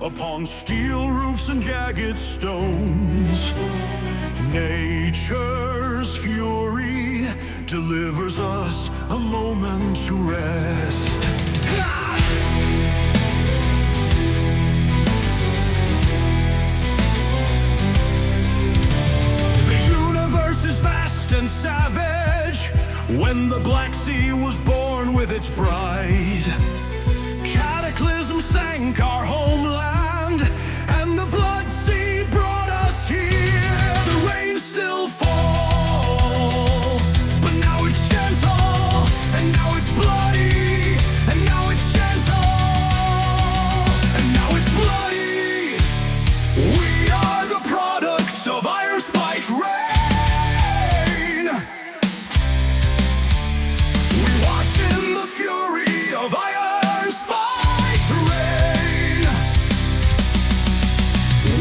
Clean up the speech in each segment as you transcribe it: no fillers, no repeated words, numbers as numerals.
upon steel roofs and jagged stones. Nature's fury delivers us a moment to rest. The universe is vast and savage when the Black Sea was born with its bride. Cataclysm sank our homeland, and the Blood Sea brought us here. The rain still falls, but now it's gentle, and now it's bloody, and now it's gentle, and now it's bloody. We are the product of iron spiked rain. We wash in the fury of iron spiked rain.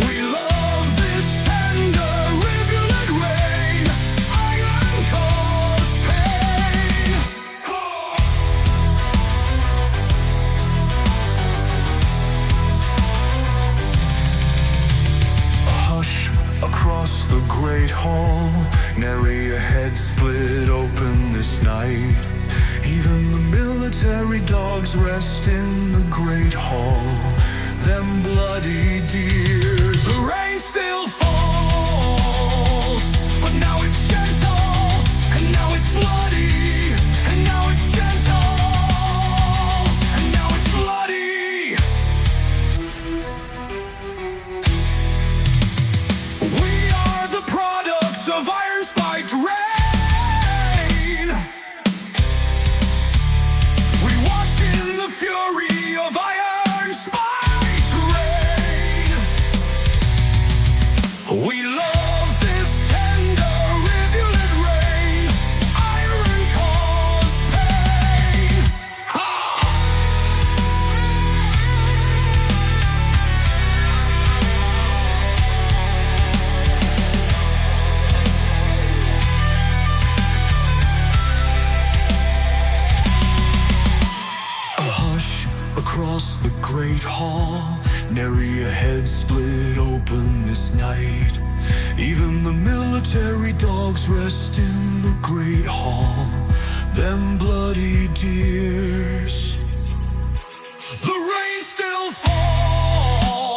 We love this tender rivulet rain. Iron caused pain. Hush across the great hall, nary a head split open this night. Even the military dogs rest in the great hall, them bloody deers. The rain still falls, but now it's gentle, and now it's bloody, and now it's gentle, and now it's bloody. We are the product of iron spiked rain. We wash in the fury of iron spiked rain. We love this tender rivulet rain. Iron caused pain. A hush across the great hall, nary a head split open this night. Even the military dogs rest in the great hall, them bloody deers. The rain still falls,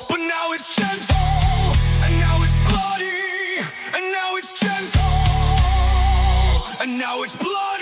but now it's gentle, and now it's bloody, and now it's gentle, and now it's bloody.